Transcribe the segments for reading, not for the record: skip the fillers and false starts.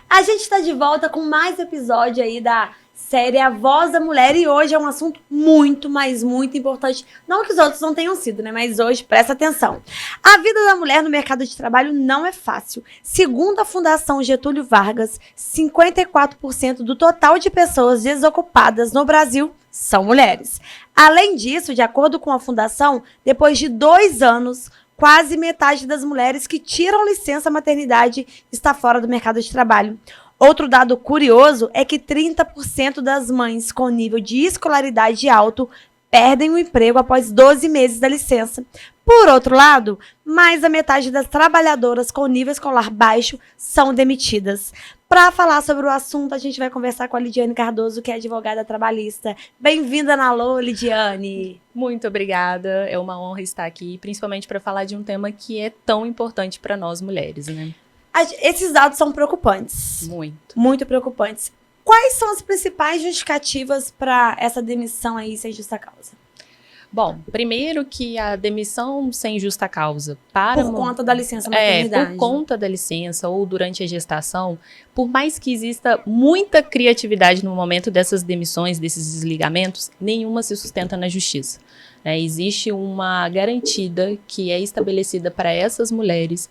A gente está de volta com mais episódio aí da série A Voz da Mulher e hoje é um assunto muito, mas muito importante. Não que os outros não tenham sido, né? Mas hoje, presta atenção. A vida da mulher no mercado de trabalho não é fácil. Segundo a Fundação Getúlio Vargas, 54% do total de pessoas desocupadas no Brasil são mulheres. Além disso, de acordo com a Fundação, depois de 2 anos, quase metade das mulheres que tiram licença maternidade está fora do mercado de trabalho. Outro dado curioso é que 30% das mães com nível de escolaridade alto perdem o emprego após 12 meses da licença. Por outro lado, mais da metade das trabalhadoras com nível escolar baixo são demitidas. Para falar sobre o assunto, a gente vai conversar com a Lidiane Cardoso, que é advogada trabalhista. Bem-vinda na Alô, Lidiane. Muito obrigada, é uma honra estar aqui, principalmente para falar de um tema que é tão importante para nós mulheres, né? Esses dados são preocupantes. Muito. Muito preocupantes. Quais são as principais justificativas para essa demissão aí sem justa causa? Bom, primeiro que a demissão sem justa causa para... Por conta da licença maternidade. Por conta da licença ou durante a gestação, por mais que exista muita criatividade no momento dessas demissões, desses desligamentos, nenhuma se sustenta na justiça. Existe uma garantida que é estabelecida para essas mulheres,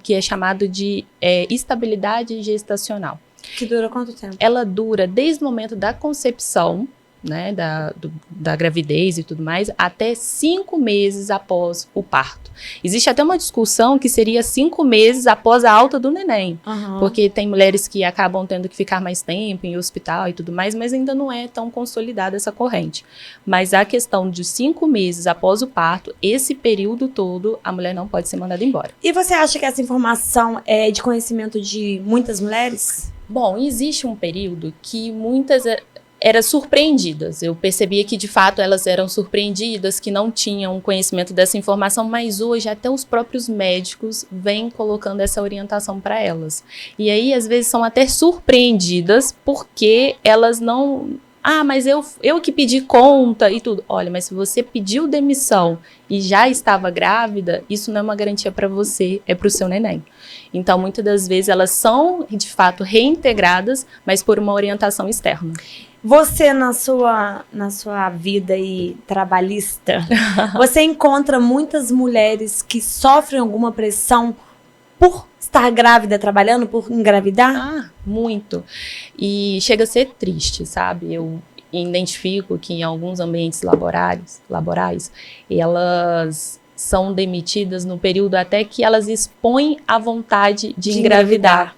que é chamado de estabilidade gestacional. Que dura quanto tempo? Ela dura desde o momento da concepção, né, da gravidez e tudo mais, até 5 meses após o parto. Existe até uma discussão que seria 5 meses após a alta do neném, porque tem mulheres que acabam tendo que ficar mais tempo em hospital e tudo mais, mas ainda não é tão consolidada essa corrente. Mas a questão de 5 meses após o parto, esse período todo, a mulher não pode ser mandada embora. E você acha que essa informação é de conhecimento de muitas mulheres? Bom, existe um período que muitas eram surpreendidas. Eu percebia que, de fato, elas eram surpreendidas, que não tinham conhecimento dessa informação, mas hoje até os próprios médicos vêm colocando essa orientação para elas. E aí, às vezes, são até surpreendidas porque elas não... Ah, mas eu que pedi conta e tudo. Olha, mas se você pediu demissão e já estava grávida, isso não é uma garantia para você, é para o seu neném. Então, muitas das vezes, elas são, de fato, reintegradas, mas por uma orientação externa. Você, na sua vida aí, trabalhista, você encontra muitas mulheres que sofrem alguma pressão por estar grávida trabalhando, por engravidar? Ah, muito. E chega a ser triste, sabe? Eu identifico que em alguns ambientes laborais elas são demitidas no período até que elas expõem a vontade de engravidar.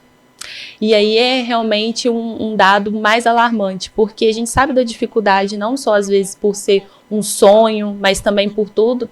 E aí é realmente um dado mais alarmante, porque a gente sabe da dificuldade, não só às vezes por ser um sonho, mas também por todos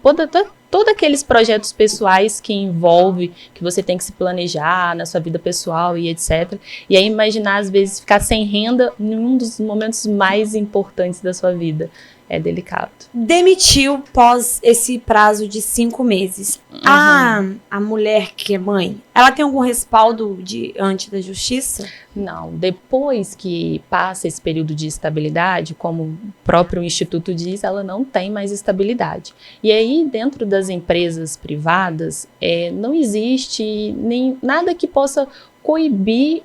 aqueles projetos pessoais que envolve, que você tem que se planejar na sua vida pessoal e etc. E aí imaginar às vezes ficar sem renda em um dos momentos mais importantes da sua vida. É delicado. Demitiu pós esse prazo de 5 meses. A mulher que é mãe, ela tem algum respaldo diante da justiça? Não. Depois que passa esse período de estabilidade, como o próprio Instituto diz, ela não tem mais estabilidade. E aí, dentro das empresas privadas, não existe nada que possa coibir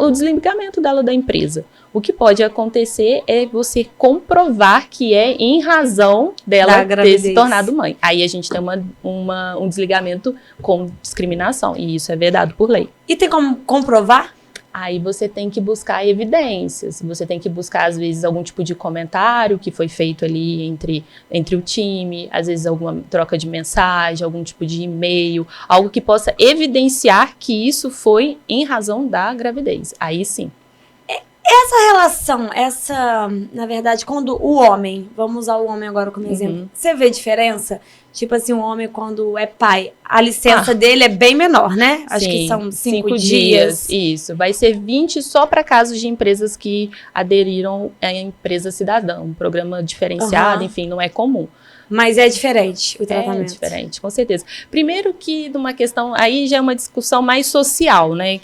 o desligamento dela da empresa. O que pode acontecer é você comprovar que é em razão dela ter se tornado mãe. Aí a gente tem um desligamento com discriminação, e isso é vedado por lei. E tem como comprovar? Aí você tem que buscar evidências, você tem que buscar, às vezes, algum tipo de comentário que foi feito ali entre o time, às vezes alguma troca de mensagem, algum tipo de e-mail, algo que possa evidenciar que isso foi em razão da gravidez. Aí sim. Essa relação, na verdade, quando o homem, vamos usar o homem agora como exemplo, você vê diferença? Tipo assim, um homem quando é pai, a licença dele é bem menor, né? Acho que são 5 dias. Isso, vai ser 20 só para casos de empresas que aderiram à empresa cidadã, um programa diferenciado, enfim, não é comum. Mas é diferente o tratamento. É diferente, com certeza. Primeiro que numa questão, aí já é uma discussão mais social, né?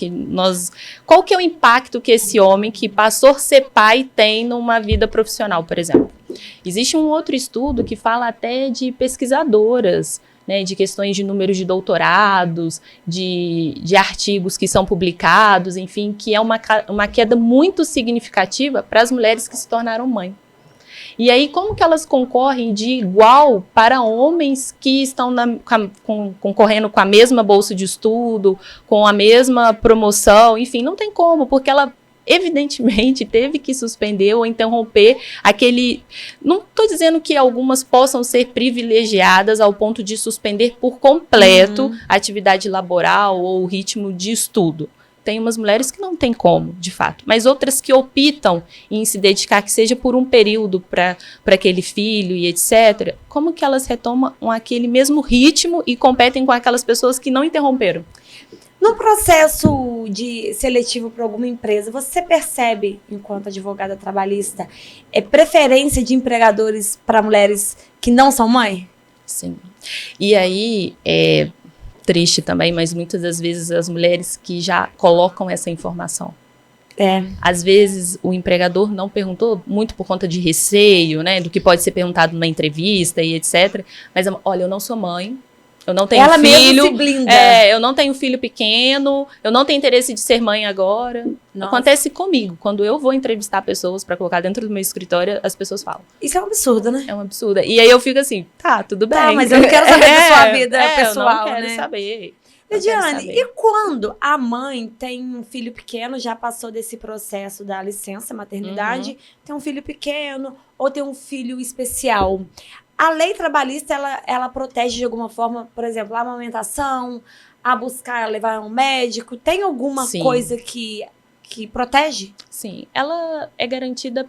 Qual que é o impacto que esse homem que passou a ser pai tem numa vida profissional, por exemplo? Existe um outro estudo que fala até de pesquisadoras né, de questões de números de doutorados, de artigos que são publicados, enfim, que é uma queda muito significativa para as mulheres que se tornaram mãe. E aí, como que elas concorrem de igual para homens que estão concorrendo com a mesma bolsa de estudo, com a mesma promoção, enfim, não tem como, porque ela evidentemente teve que suspender ou interromper aquele... Não estou dizendo que algumas possam ser privilegiadas ao ponto de suspender por completo a atividade laboral ou o ritmo de estudo. Tem umas mulheres que não tem como, de fato, mas outras que optam em se dedicar, que seja por um período para aquele filho e etc. Como que elas retomam aquele mesmo ritmo e competem com aquelas pessoas que não interromperam? No processo de seletivo para alguma empresa, você percebe, enquanto advogada trabalhista, preferência de empregadores para mulheres que não são mãe? Sim. E aí, é triste também, mas muitas das vezes as mulheres que já colocam essa informação. Às vezes o empregador não perguntou, muito por conta de receio, né, do que pode ser perguntado numa entrevista e etc. Mas, olha, eu não sou mãe. Eu não tenho Ela filho. mesma se blinda. Eu não tenho filho pequeno, eu não tenho interesse de ser mãe agora. Nossa. Acontece comigo. Quando eu vou entrevistar pessoas para colocar dentro do meu escritório, as pessoas falam. Isso é um absurdo, né? É um absurdo. E aí eu fico assim, tá, tudo bem. Tá, mas eu não quero saber da sua vida pessoal, eu não quero né? saber. Lidiane, e quando a mãe tem um filho pequeno, já passou desse processo da licença maternidade, tem um filho pequeno ou tem um filho especial, a lei trabalhista, ela protege de alguma forma, por exemplo, a amamentação, a buscar levar a um médico? Tem alguma coisa que protege? Sim, ela é garantida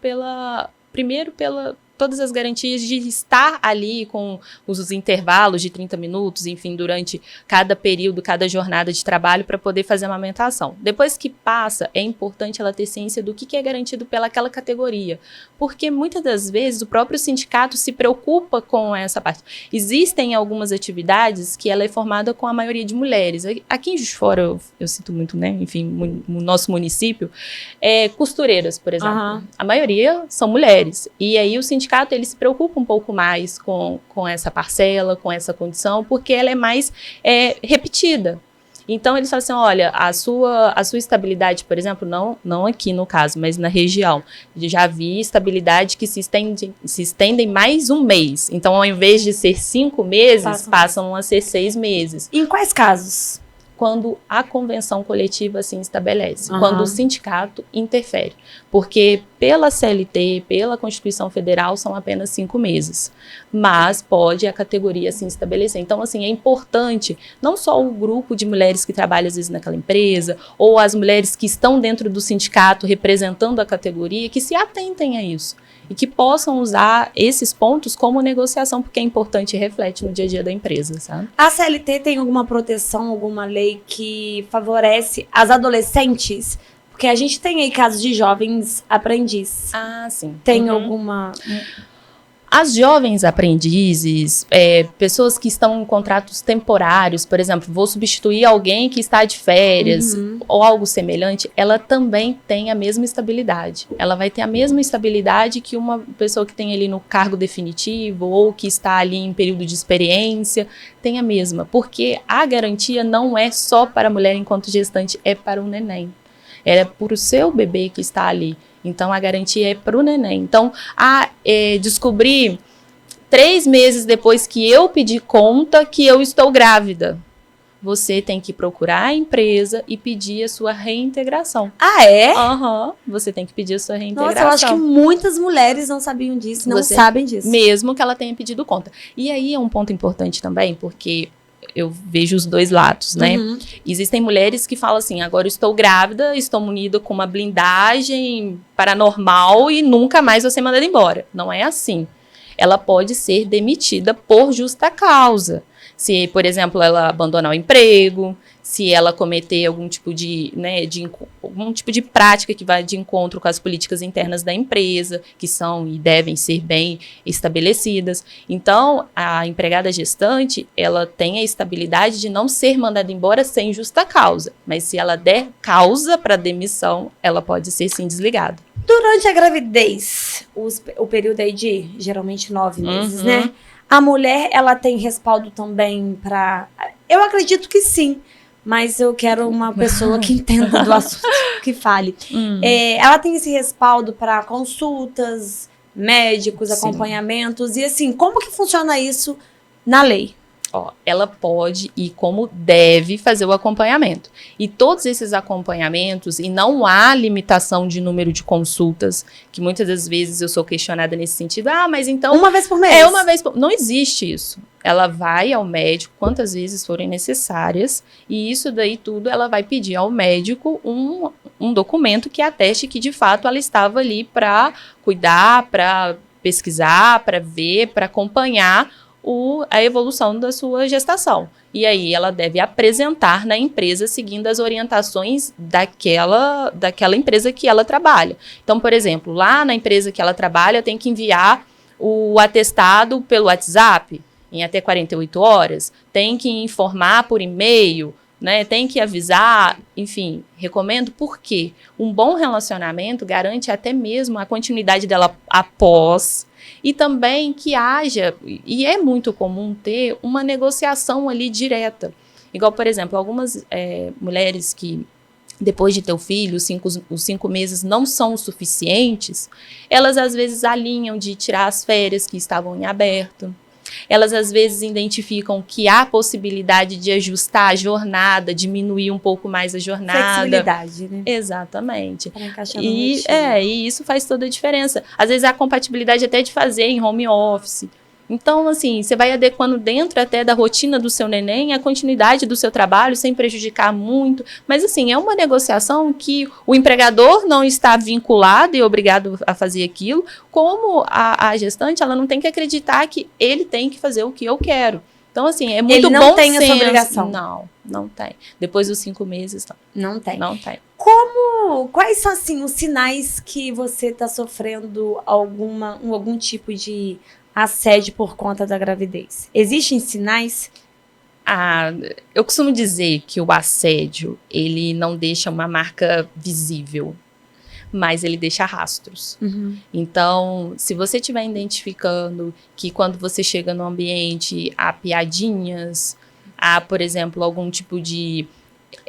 primeiro pela todas as garantias de estar ali com os intervalos de 30 minutos, enfim, durante cada período, cada jornada de trabalho para poder fazer a amamentação. Depois que passa, é importante ela ter ciência do que é garantido pelaquela categoria, porque muitas das vezes o próprio sindicato se preocupa com essa parte. Existem algumas atividades que ela é formada com a maioria de mulheres. Aqui em Juiz de Fora, eu cito muito, né, enfim, no nosso município, costureiras, por exemplo. A maioria são mulheres. E aí o sindicato ele se preocupa um pouco mais com essa parcela, com essa condição, porque ela é mais repetida. Então, eles falam assim, olha, a sua estabilidade, por exemplo, não aqui no caso, mas na região, já vi estabilidade que se estendem mais um mês. Então, ao invés de ser 5 meses, passam a ser 6 meses. E em quais casos? Quando a convenção coletiva assim estabelece, quando o sindicato interfere. Porque pela CLT, pela Constituição Federal, são apenas 5 meses. Mas pode a categoria assim estabelecer. Então, assim, é importante não só o grupo de mulheres que trabalham às vezes naquela empresa, ou as mulheres que estão dentro do sindicato representando a categoria, que se atentem a isso. E que possam usar esses pontos como negociação, porque é importante e reflete no dia a dia da empresa, sabe? A CLT tem alguma proteção, alguma lei que favorece as adolescentes? Porque a gente tem aí casos de jovens aprendizes. Ah, sim. Tem alguma... As jovens aprendizes, pessoas que estão em contratos temporários, por exemplo, vou substituir alguém que está de férias ou algo semelhante, ela também tem a mesma estabilidade. Ela vai ter a mesma estabilidade que uma pessoa que tem ali no cargo definitivo ou que está ali em período de experiência, tem a mesma. Porque a garantia não é só para a mulher enquanto gestante, é para o neném. É para o seu bebê que está ali. Então, a garantia é para o neném. Então, descobri 3 meses depois que eu pedi conta que eu estou grávida. Você tem que procurar a empresa e pedir a sua reintegração. Ah, é? Você tem que pedir a sua reintegração. Nossa, eu acho que muitas mulheres não sabiam disso, não sabem disso. Mesmo que ela tenha pedido conta. E aí é um ponto importante também, porque eu vejo os dois lados, né? Existem mulheres que falam assim, agora eu estou grávida, estou munida com uma blindagem paranormal e nunca mais vou ser mandada embora. Não é assim. Ela pode ser demitida por justa causa. Se, por exemplo, ela abandonar o emprego, se ela cometer algum tipo de prática que vai de encontro com as políticas internas da empresa, que são e devem ser bem estabelecidas. Então, a empregada gestante, ela tem a estabilidade de não ser mandada embora sem justa causa. Mas se ela der causa para demissão, ela pode ser, sim, desligada. Durante a gravidez, o período aí de, geralmente, 9 meses, né? A mulher, ela tem respaldo também para... Eu acredito que sim, mas eu quero uma pessoa que entenda do assunto, que fale. Ela tem esse respaldo para consultas, médicos, Sim. acompanhamentos, e assim, como que funciona isso na lei? Ó, ela pode e como deve fazer o acompanhamento. E todos esses acompanhamentos, e não há limitação de número de consultas, que muitas das vezes eu sou questionada nesse sentido. Ah, mas então... Uma vez por mês? É uma vez por... Não existe isso. Ela vai ao médico quantas vezes forem necessárias, e isso daí tudo ela vai pedir ao médico um documento que ateste que de fato ela estava ali para cuidar, para pesquisar, para ver, para acompanhar a evolução da sua gestação. E aí ela deve apresentar na empresa seguindo as orientações daquela empresa que ela trabalha. Então, por exemplo, lá na empresa que ela trabalha, tem que enviar o atestado pelo WhatsApp em até 48 horas, tem que informar por e-mail, né? Tem que avisar, enfim, recomendo porque um bom relacionamento garante até mesmo a continuidade dela após, e também que haja, e é muito comum ter uma negociação ali direta. Igual, por exemplo, algumas mulheres que depois de ter o filho, os 5 meses não são suficientes, elas às vezes alinham de tirar as férias que estavam em aberto. Elas às vezes identificam que há possibilidade de ajustar a jornada, diminuir um pouco mais a jornada. Flexibilidade, né? Exatamente. Para encaixar no E isso faz toda a diferença. Às vezes há compatibilidade até de fazer em home office. Então, assim, você vai adequando dentro até da rotina do seu neném a continuidade do seu trabalho, sem prejudicar muito. Mas, assim, é uma negociação que o empregador não está vinculado e obrigado a fazer aquilo, como a gestante, ela não tem que acreditar que ele tem que fazer o que eu quero. Então, assim, é muito bom. Ele não tem essa obrigação. Não tem. Depois dos 5 meses, não. Não tem. Não tem. Quais são, assim, os sinais que você está sofrendo algum tipo de assédio por conta da gravidez? Existem sinais? Eu costumo dizer que o assédio, ele não deixa uma marca visível, mas ele deixa rastros. Uhum. Então, se você estiver identificando que quando você chega no ambiente há piadinhas, há, por exemplo, algum tipo de...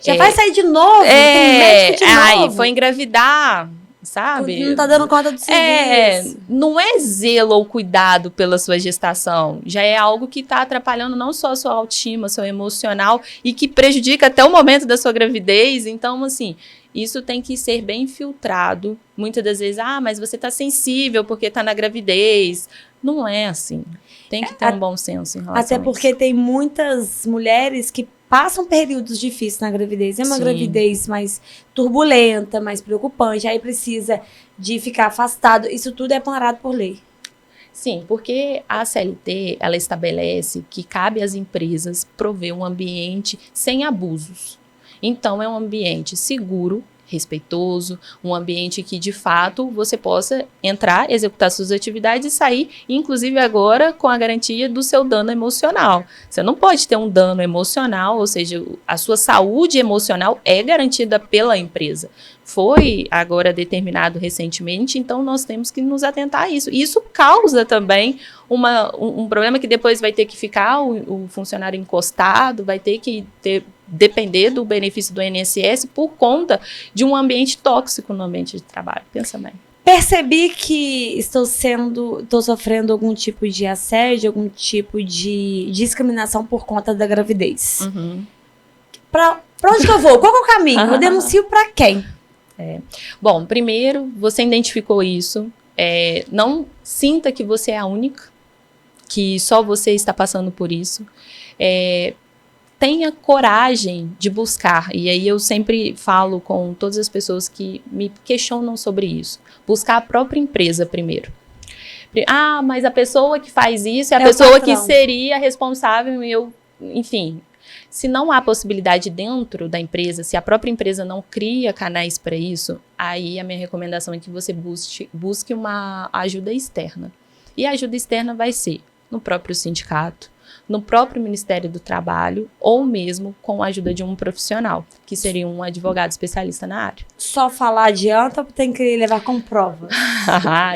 Já vai sair de novo? Tem médico de novo? Foi engravidar, sabe? Não tá dando conta do serviço. Não é zelo ou cuidado pela sua gestação. Já é algo que está atrapalhando não só a sua autoestima, seu emocional, e que prejudica até o momento da sua gravidez. Então, assim, isso tem que ser bem filtrado. Muitas das vezes, mas você está sensível porque está na gravidez. Não é assim. Tem que ter um bom senso em relação até porque a isso. tem muitas mulheres que passam períodos difíceis na gravidez. É uma Sim. gravidez mais turbulenta, mais preocupante. Aí precisa de ficar afastado. Isso tudo é amparado por lei. Sim, porque a CLT, ela estabelece que cabe às empresas prover um ambiente sem abusos. Então, é um ambiente seguro, respeitoso, um ambiente que, de fato, você possa entrar, executar suas atividades e sair, inclusive agora, com a garantia do seu dano emocional. Você não pode ter um dano emocional, ou seja, a sua saúde emocional é garantida pela empresa. Foi agora determinado recentemente, então nós temos que nos atentar a isso. E isso causa também um problema que depois vai ter que ficar o funcionário encostado, vai ter que depender do benefício do INSS por conta de um ambiente tóxico no ambiente de trabalho. Pensa bem. Percebi que estou sofrendo algum tipo de assédio, algum tipo de discriminação por conta da gravidez. Uhum. Pra onde que eu vou? Qual que é o caminho? Eu denuncio pra quem? Bom, primeiro, você identificou isso. Não sinta que você é a única, que só você está passando por isso. Tenha coragem de buscar, e aí eu sempre falo com todas as pessoas que me questionam sobre isso, buscar a própria empresa primeiro. Mas a pessoa que faz isso é a pessoa que seria responsável, enfim, se não há possibilidade dentro da empresa, se a própria empresa não cria canais para isso, aí a minha recomendação é que você busque uma ajuda externa. E a ajuda externa vai ser no próprio sindicato, no próprio Ministério do Trabalho, ou mesmo com a ajuda de um profissional, que seria um advogado especialista na área. Só falar adianta ou tem que levar com prova?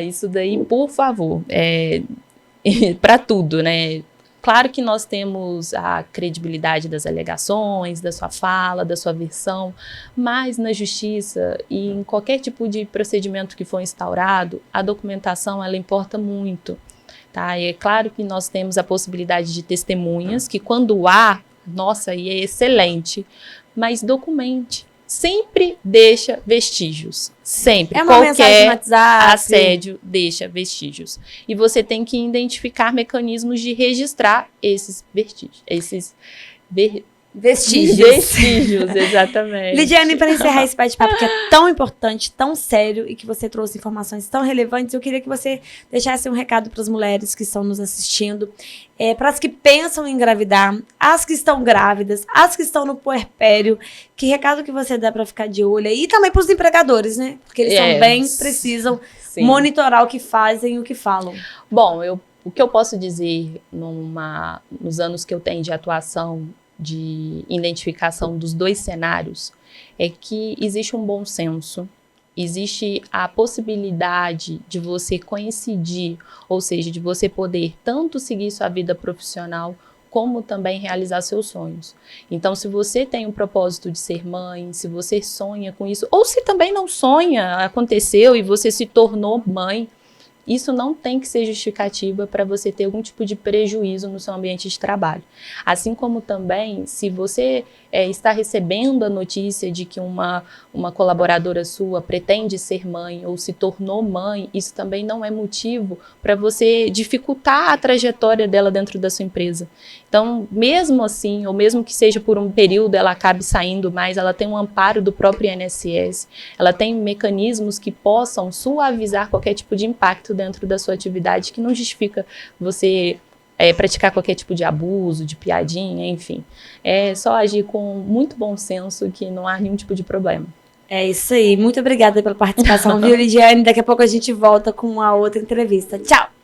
Isso daí, por favor. para tudo, né? Claro que nós temos a credibilidade das alegações, da sua fala, da sua versão, mas na justiça e em qualquer tipo de procedimento que for instaurado, a documentação ela importa muito, tá? E é claro que nós temos a possibilidade de testemunhas, que quando há, nossa, e é excelente, mas documente. Sempre deixa vestígios. Sempre. É uma mensagem no WhatsApp. Assédio deixa vestígios. E você tem que identificar mecanismos de registrar esses vestígios. Vestígios, exatamente. Lidiane, para encerrar esse bate-papo que é tão importante, tão sério e que você trouxe informações tão relevantes, eu queria que você deixasse um recado para as mulheres que estão nos assistindo, para as que pensam em engravidar, as que estão grávidas, as que estão no puerpério. Que recado que você dá para ficar de olho aí? E também para os empregadores, né? Porque eles também precisam monitorar o que fazem e o que falam. Bom, o que eu posso dizer nos anos que eu tenho de atuação, de identificação dos dois cenários, é que existe um bom senso, existe a possibilidade de você coincidir, ou seja, de você poder tanto seguir sua vida profissional, como também realizar seus sonhos. Então, se você tem um propósito de ser mãe, se você sonha com isso, ou se também não sonha, aconteceu e você se tornou mãe, isso não tem que ser justificativa para você ter algum tipo de prejuízo no seu ambiente de trabalho. Assim como também, se você está recebendo a notícia de que uma colaboradora sua pretende ser mãe ou se tornou mãe, isso também não é motivo para você dificultar a trajetória dela dentro da sua empresa. Então, mesmo assim, ou mesmo que seja por um período, ela acabe saindo mais, ela tem um amparo do próprio INSS, ela tem mecanismos que possam suavizar qualquer tipo de impacto dentro da sua atividade, que não justifica você praticar qualquer tipo de abuso, de piadinha, enfim. É só agir com muito bom senso, que não há nenhum tipo de problema. É isso aí. Muito obrigada pela participação, viu, Lidiane? Daqui a pouco a gente volta com uma outra entrevista. Tchau!